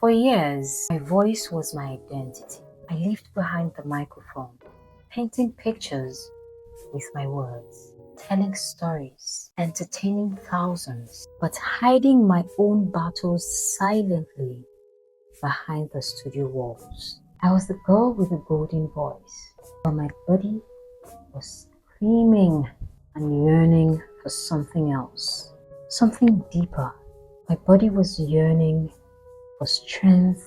For years, my voice was my identity. I lived behind the microphone, painting pictures with my words, telling stories, entertaining thousands, but hiding my own battles silently behind the studio walls. I was the girl with the golden voice, but my body was screaming and yearning for something else, something deeper. My body was yearning for strength,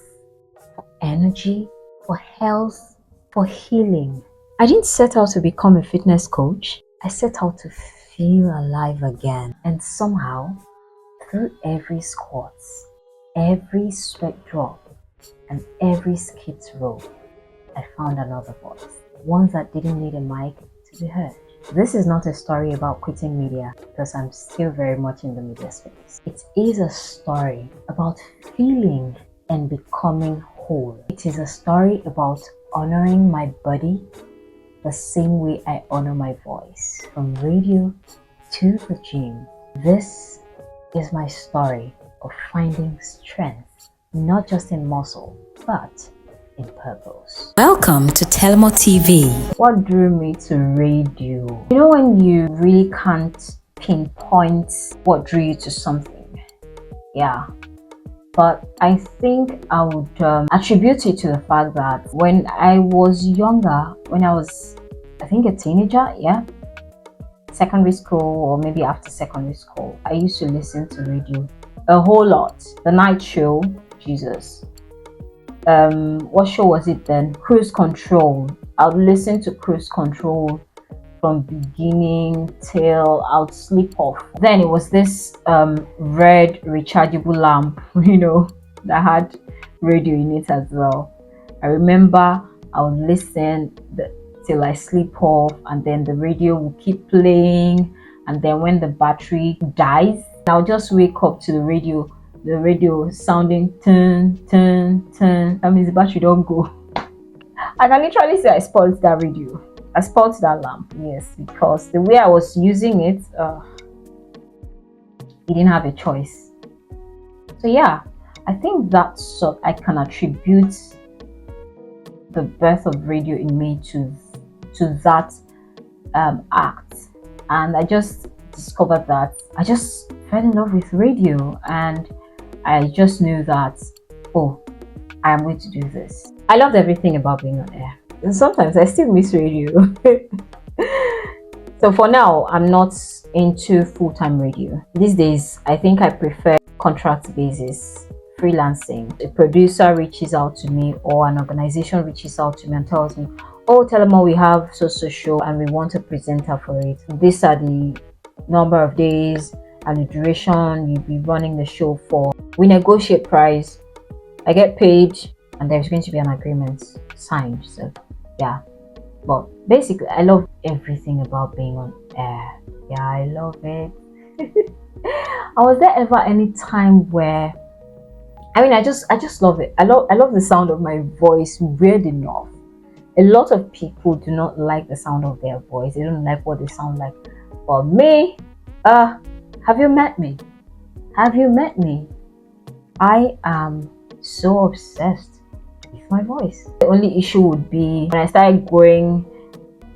for energy, for health, for healing. I didn't set out to become a fitness coach. I set out to feel alive again. And somehow, through every squat, every sweat drop, and every skid row, I found another voice. One that didn't need a mic to be heard. This is not a story about quitting media because I'm still very much in the media space. It is a story about feeling and becoming whole. It is a story about honoring my body the same way I honor my voice. From radio to the gym, this is my story of finding strength, not just in muscle, but in purpose. Welcome to Telmo TV. What drew me to radio? You know when you really can't pinpoint what drew you to something? Yeah. But I think I would attribute it to the fact that when I was younger, when I was, I think, a teenager, secondary school or maybe after secondary school, I used to listen to radio a whole lot. The night show, Jesus. What show was it then? Cruise Control. I would listen to Cruise Control from beginning till I would sleep off. Then it was this red rechargeable lamp, that had radio in it as well. I remember I would listen till I sleep off, and then the radio will keep playing, and then when the battery dies, I'll just wake up to the radio sounding turn. That means the battery don't go. I can literally say I spoiled that radio. I spoiled that lamp, yes, because the way I was using it, it didn't have a choice. So yeah, I think that's what I can attribute the birth of radio in me to that act. And I just discovered that I just fell in love with radio, and I just knew that, I am going to do this. I loved everything about being on air. And sometimes I still miss radio. So for now, I'm not into full-time radio. These days, I think I prefer contract basis, freelancing. A producer reaches out to me or an organization reaches out to me and tells me, Telemo, we have so show and we want a presenter for it. These are the number of days and the duration you'll be running the show for. We negotiate price, I get paid, and there's going to be an agreement signed. So yeah, but basically I love everything about being on air. Yeah, I love it. Was there ever any time where I just love it. I love the sound of my voice. Weird enough, a lot of people do not like the sound of their voice. They don't like what they sound like. But me, have you met me? I am so obsessed with my voice. The only issue would be when I started going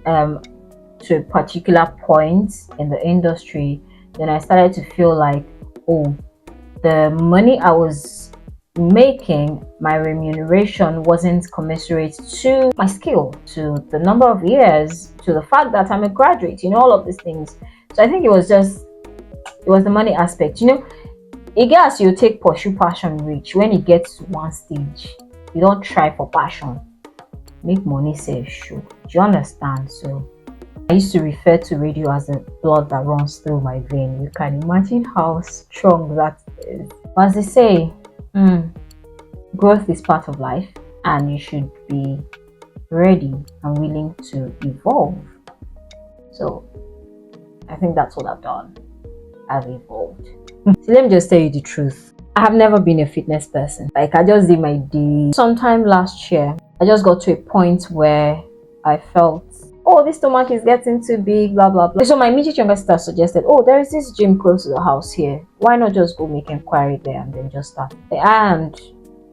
to a particular point in the industry, then I started to feel like, the money I was making, my remuneration wasn't commensurate to my skill, to the number of years, to the fact that I'm a graduate, all of these things. So I think it was the money aspect. It gets you take pursue passion reach. When it gets to one stage, you don't try for passion. Make money save show. Do you understand? So I used to refer to radio as the blood that runs through my vein. You can imagine how strong that is. But as they say, growth is part of life, and you should be ready and willing to evolve. So I think that's what I've done. I've evolved. So let me just tell you the truth. I have never been a fitness person. Like, I just did my day. Sometime last year, I just got to a point where I felt, this stomach is getting too big, blah, blah, blah. So my immediate younger sister suggested, there is this gym close to the house here. Why not just go make inquiry there and then just start? And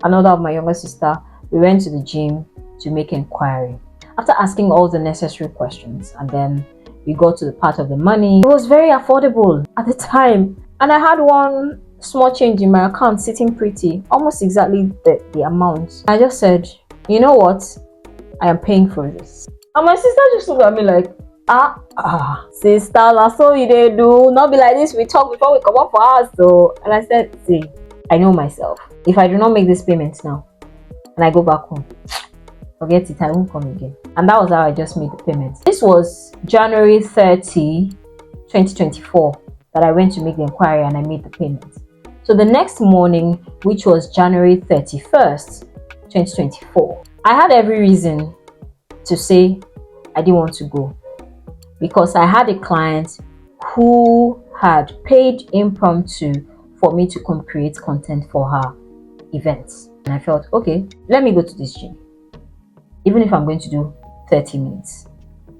another of my younger sister, we went to the gym to make inquiry. After asking all the necessary questions, and then we got to the part of the money. It was very affordable at the time, and I had one small change in my account sitting pretty, almost exactly the amount. I just said, you know what, I am paying for this. And my sister just looked at me like, sister, that's all you dey do. Not be like this, we talk before we come up for us though. And I said, see, I know myself. If I do not make this payment now and I go back home, forget it, I won't come again. And that was how I just made the payment. This was January 30, 2024 that I went to make the inquiry and I made the payment. So the next morning, which was January 31st, 2024, I had every reason to say I didn't want to go, because I had a client who had paid impromptu for me to come create content for her events. And I felt, okay, let me go to this gym. Even if I'm going to do 30 minutes,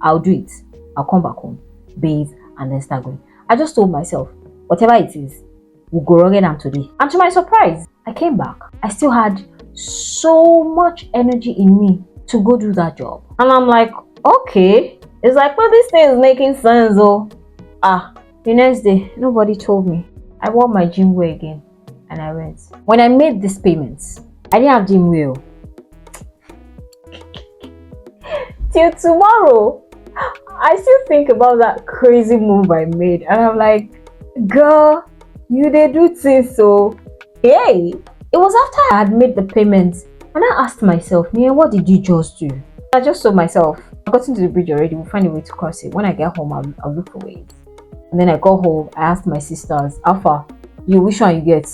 I'll do it. I'll come back home, bathe, and then start going. I just told myself, whatever it is, we'll go rugged am today. And to my surprise, I came back. I still had so much energy in me to go do that job. And I'm like, okay. It's like, well, this thing is making sense, oh. The next day, nobody told me. I wore my gym wear again, and I went. When I made these payments, I didn't have gym wear. Till tomorrow, I still think about that crazy move I made, and I'm like, girl, you did do things so. Hey, it was after I had made the payments, and I asked myself, man, what did you just do? I just told myself, I've gotten to the bridge already, we'll find a way to cross it. When I get home, I'll look for ways. And then I got home, I asked my sisters, Alpha, you, which one you get?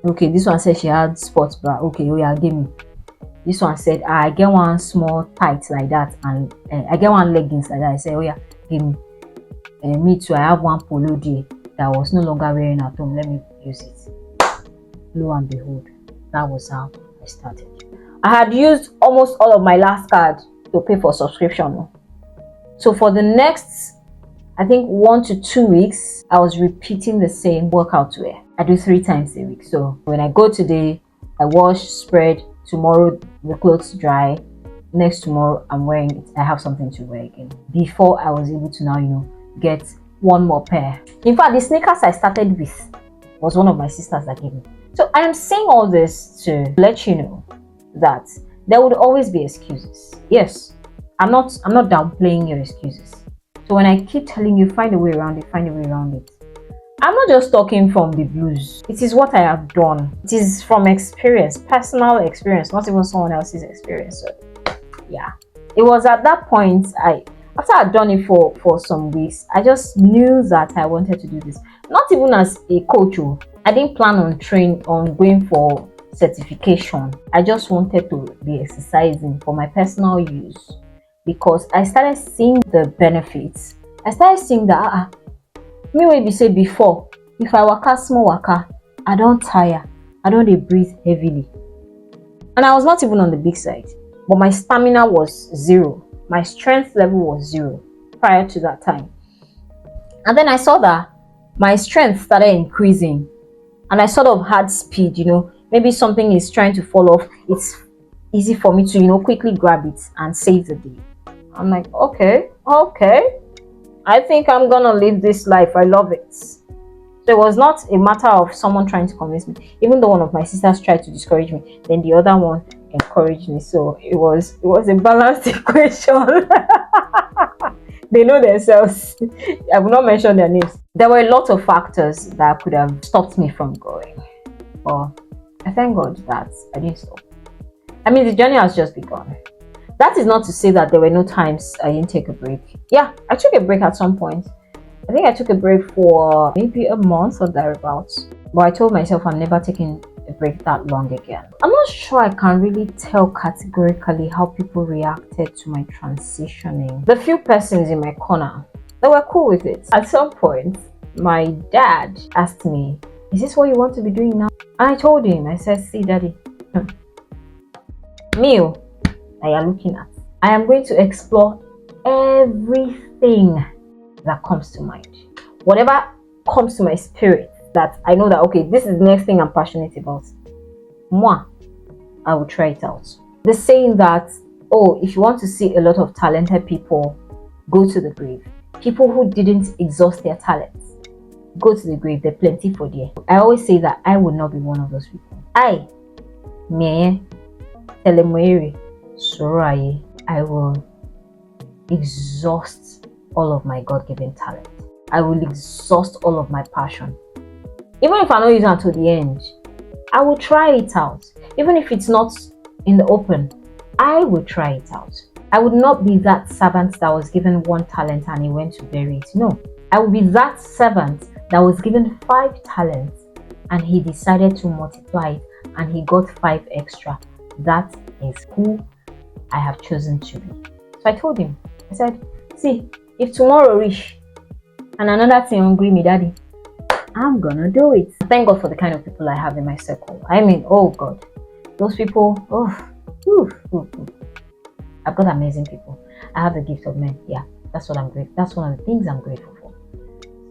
Okay, this one said she had sports bra. Okay, oh yeah, give me. This one said, I get one small tight like that, and I get one leggings like that. I said, oh yeah, give me. Me too, I have one polo day that I was no longer wearing at home. Let me use it. Lo and behold, that was how I started. I had used almost all of my last card to pay for subscription. So for the next, I think 1 to 2 weeks, I was repeating the same workout wear. I do 3 times a week. So when I go today, I wash, spread. Tomorrow the clothes dry. Next tomorrow I'm wearing it. I have something to wear again. Before I was able to now, get one more pair. In fact, the sneakers I started with was one of my sisters that gave me. So I am saying all this to let you know that there would always be excuses. Yes, I'm not downplaying your excuses. So when I keep telling you, find a way around it, find a way around it, I'm not just talking from the blues. It is what I have done. It is from experience, personal experience, not even someone else's experience. So yeah, it was at that point, after I'd done it for some weeks, I just knew that I wanted to do this. Not even as a coach. I didn't plan on going for certification. I just wanted to be exercising for my personal use, because I started seeing the benefits. I started seeing that me wey be say before, if I waka small waka, I don't tire, I don't breathe heavily, and I was not even on the big side, but my stamina was 0, my strength level was 0 prior to that time. And then I saw that my strength started increasing, and I sort of had speed. Maybe something is trying to fall off, it's easy for me to quickly grab it and save the day. I'm like, okay, I think I'm gonna live this life. I love it. So it was not a matter of someone trying to convince me. Even though one of my sisters tried to discourage me, then the other one encouraged me. So it was a balanced equation. They know themselves. I will not mention their names. There were a lot of factors that could have stopped me from going, but I thank God that I didn't stop. I mean, the journey has just begun. That is not to say that there were no times I didn't take a break. Yeah, I took a break at some point. I think I took a break for maybe a month or thereabouts. But I told myself I'm never taking a break that long again. I'm not sure I can really tell categorically how people reacted to my transitioning. The few persons in my corner, they were cool with it. At some point, my dad asked me, is this what you want to be doing now? And I told him, I said, see daddy, meal that you're looking at, I am going to explore everything that comes to mind. Whatever comes to my spirit that I know that, okay, this is the next thing I'm passionate about. Moi, I will try it out. The saying that, oh, if you want to see a lot of talented people, go to the grave. People who didn't exhaust their talents, go to the grave. There's plenty for there. I always say that I would not be one of those people. Me, Telemoere, Soraye, I will exhaust all of my God-given talent. I will exhaust all of my passion. Even if I don't use it until the end, I will try it out. Even if it's not in the open, I will try it out. I would not be that servant that was given one talent and he went to bury it. No, I will be that servant that was given 5 talents and he decided to multiply it and he got 5 extra. That is who I have chosen to be. So I told him, I said, see, if tomorrow reach and another thing hungry me, daddy, I'm gonna do it. Thank God for the kind of people I have in my circle. I mean, oh God, those people, I've got amazing people. I have the gift of men. Yeah, that's what I'm grateful. That's one of the things I'm grateful for.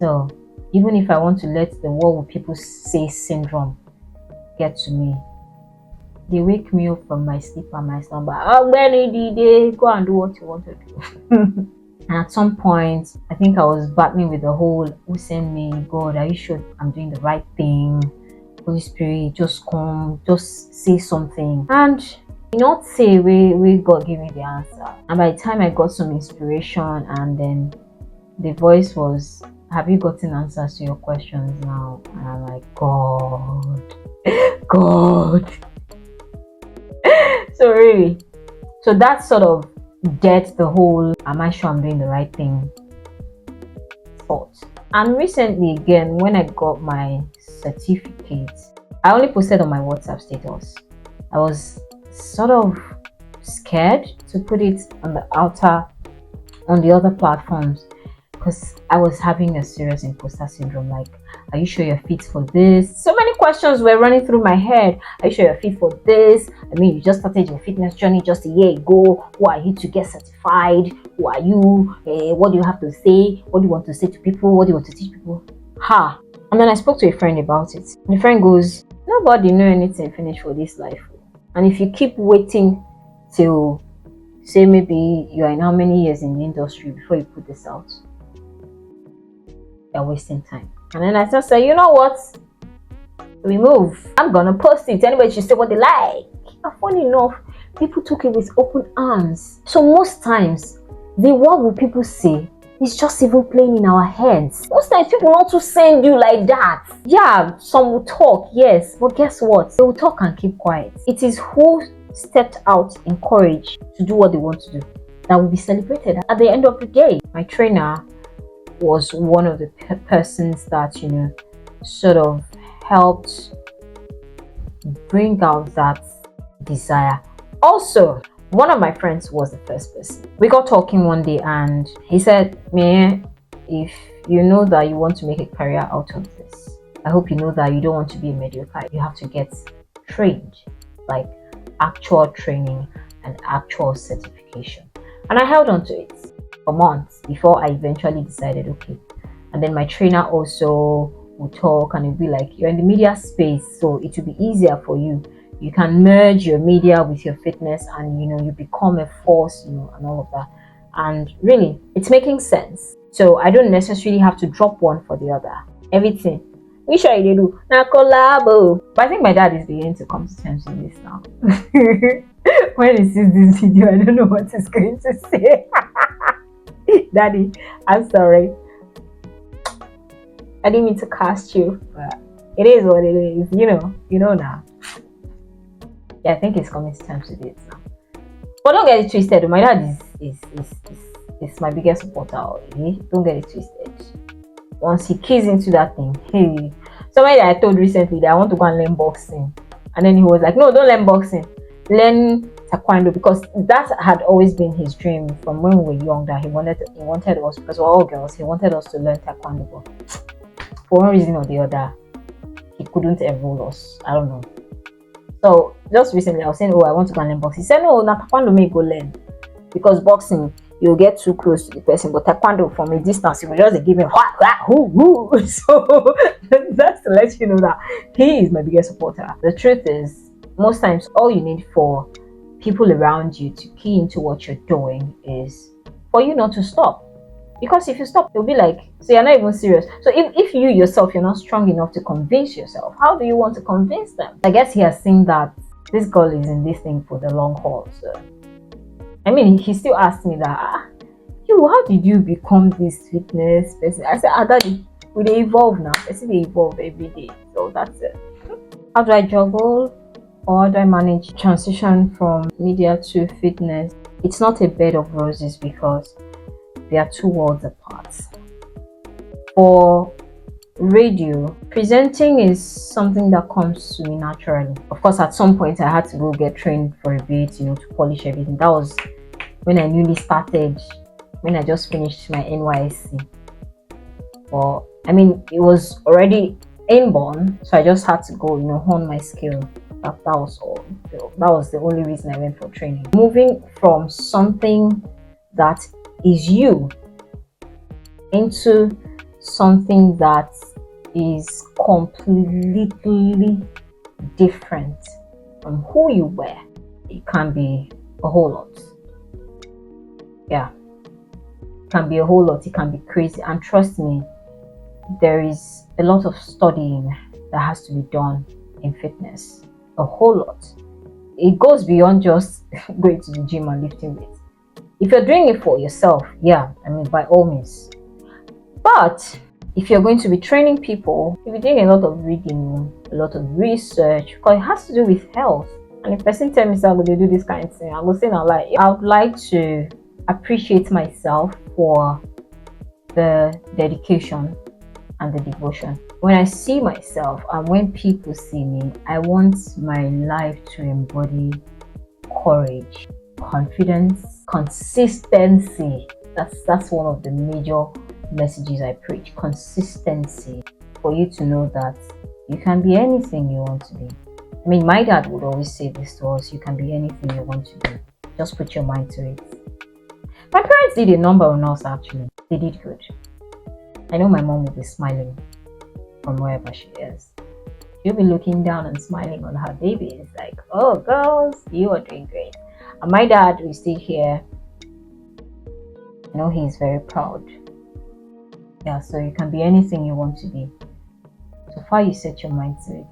So even if I want to let the what will people say syndrome get to me, they wake me up from my sleep and my slumber. Oh, go and do what you want to do. And at some point, I think I was battling with the whole, who sent me? God, are you sure I'm doing the right thing? Holy Spirit, just come, just say something. And not say we God give me the answer. And by the time I got some inspiration, and then the voice was, have you gotten answers to your questions now? And I'm like, God. So really, so that sort of get the whole, am I sure I'm doing the right thing thought. And recently again, when I got my certificate, I only posted on my WhatsApp status. I was sort of scared to put it on the other platforms because I was having a serious imposter syndrome. Like, are you sure you're fit for this? So many questions were running through my head. Are you sure you're fit for this? I mean, you just started your fitness journey just a year ago. Who are you to get certified? Who are you? What do you have to say? What do you want to say to people? What do you want to teach people? And then I spoke to a friend about it. And the friend goes, nobody know anything finish for this life. And if you keep waiting till, say, maybe you are in how many years in the industry before you put this out, you're wasting time. And then I just say, you know what? Remove. I'm gonna post it. Anybody should say what they like. And funny enough, people took it with open arms. So most times, the what will people say is just even playing in our heads. Most times people want to send you like that. Yeah, some will talk, yes, but guess what? They will talk and keep quiet. It is who stepped out in courage to do what they want to do that will be celebrated at the end of the day. My trainer was one of the persons that, sort of helped bring out that desire. Also, one of my friends was the first person. We got talking one day and he said, Mie, if you know that you want to make a career out of this, I hope you know that you don't want to be a mediocre. You have to get trained, like actual training and actual certification. And I held on to it for months before I eventually decided, okay. And then my trainer also would talk and it'd be like, you're in the media space, so it will be easier for you. You can merge your media with your fitness and you become a force, and all of that. And really, it's making sense. So I don't necessarily have to drop one for the other. Everything. We sure you do. Now collabo. But I think my dad is beginning to come to terms with this now. When he sees this video, I don't know what he's going to say. Daddy, I'm sorry. I didn't mean to cast you, but it is what it is. You know now. Yeah, I think he's coming to terms with it now. But don't get it twisted. My dad is my biggest supporter. Okay? Don't get it twisted. Once he keys into that thing, hey. Somebody that I told recently that I want to go and learn boxing, and then he was like, "No, don't learn boxing. Learn taekwondo," because that had always been his dream from when we were young. That he wanted us, because we're all girls. He wanted us to learn taekwondo, but for one reason or the other, he couldn't enroll us. I don't know. So just recently, I was saying, "Oh, I want to go and learn boxing." He said, "No, now taekwondo may go learn, because boxing you'll get too close to the person, but taekwondo from a distance you will just give him So that's to let you know that he is my biggest supporter. The truth is, most times all you need for people around you to key into what you're doing is for you not to stop. Because if you stop, they'll be like, so you're not even serious. So if you yourself, you're not strong enough to convince yourself, how do you want to convince them? I guess he has seen that this girl is in this thing for the long haul. So I mean, he still asked me that, you, how did you become this fitness person? I said, Daddy, we they evolve now. I see they evolve every day. So that's it. How do I juggle, or how do I manage transition from media to fitness? It's not a bed of roses because they are two worlds apart. For radio, presenting is something that comes to me naturally. Of course, at some point I had to go get trained for a bit, to polish everything. That was when I newly started, when I just finished my NYSC. Or I mean, it was already inborn, so I just had to go, hone my skill. That was all. That was the only reason I went for training. Moving from something that is you into something that is completely different from who you were, it can be a whole lot. Yeah, it can be a whole lot. It can be crazy, and trust me, there is a lot of studying that has to be done in fitness. A whole lot. It goes beyond just going to the gym and lifting weights. If you're doing it for yourself, yeah, I mean, by all means. But if you're going to be training people, you'll be doing a lot of reading, a lot of research, because it has to do with health. And if person tell me, I'm going to do this kind of thing, I'm going to say, I would like to appreciate myself for the dedication and the devotion. When I see myself and when people see me, I want my life to embody courage, confidence, consistency. That's one of the major messages I preach. Consistency, for you to know that you can be anything you want to be. I mean, my dad would always say this to us: you can be anything you want to be. Just put your mind to it. My parents did a number on us, actually. They did good. I know my mom will be smiling from wherever she is. She'll be looking down and smiling on her baby. It's like, oh, girls, you are doing great. And my dad will stay here. I know he's very proud. Yeah, so you can be anything you want to be. So far you set your mind to it.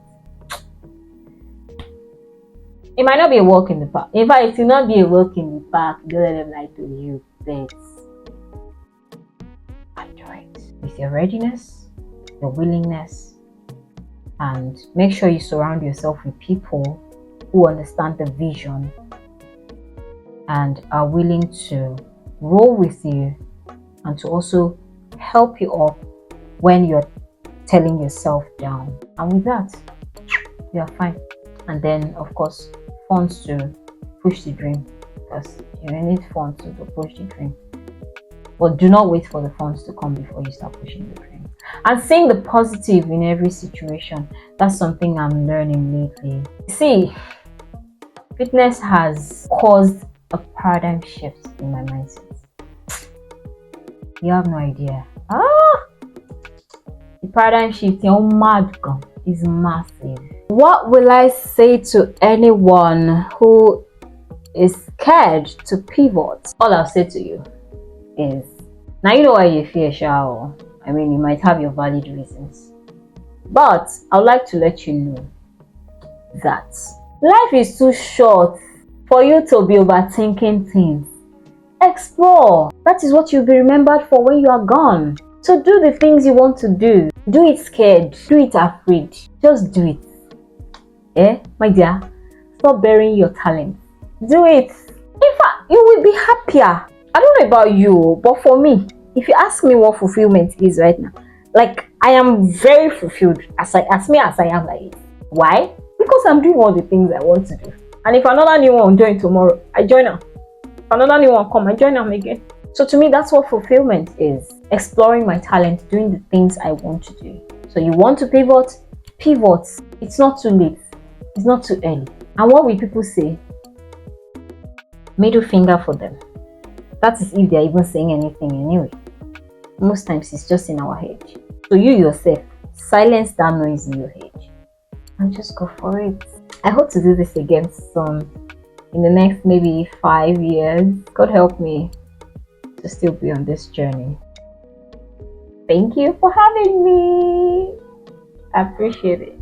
It might not be a walk in the park. In fact, it will not be a walk in the park. Don't let them lie to you. Please. Enjoy it with your readiness, your willingness, and make sure you surround yourself with people who understand the vision and are willing to roll with you and to also help you up when you're telling yourself down. And with that, you're fine. And then, of course, funds to push the dream, because you need funds to push the dream. But do not wait for the funds to come before you start pushing the dream. And seeing the positive in every situation, that's something I'm learning lately. See, fitness has caused a paradigm shift in my mindset. You have no idea. The paradigm shift is massive. What will I say to anyone who is scared to pivot? All I'll say to you is, now you know why you fear, Shao. I mean, you might have your valid reasons, but I would like to let you know that life is too short for you to be overthinking things. Explore. That is what you'll be remembered for when you are gone. So do the things you want to do. Do it scared. Do it afraid. Just do it. My dear, stop burying your talent. Do it. In fact, you will be happier. I don't know about you, but for me, if you ask me what fulfillment is right now, like, I am very fulfilled as I am like this. Why? Because I'm doing all the things I want to do. And if another new one join tomorrow, I join them. If another new one come, I join them again. So to me, that's what fulfillment is. Exploring my talent, doing the things I want to do. So you want to pivot? Pivot. It's not too late. It's not too early. And what will people say? Middle finger for them. That is if they're even saying anything anyway. Most times it's just in our head. So you yourself, silence that noise in your head and just go for it. I hope to do this again soon, in the next maybe 5 years. God help me to still be on this journey. Thank you for having me. I appreciate it.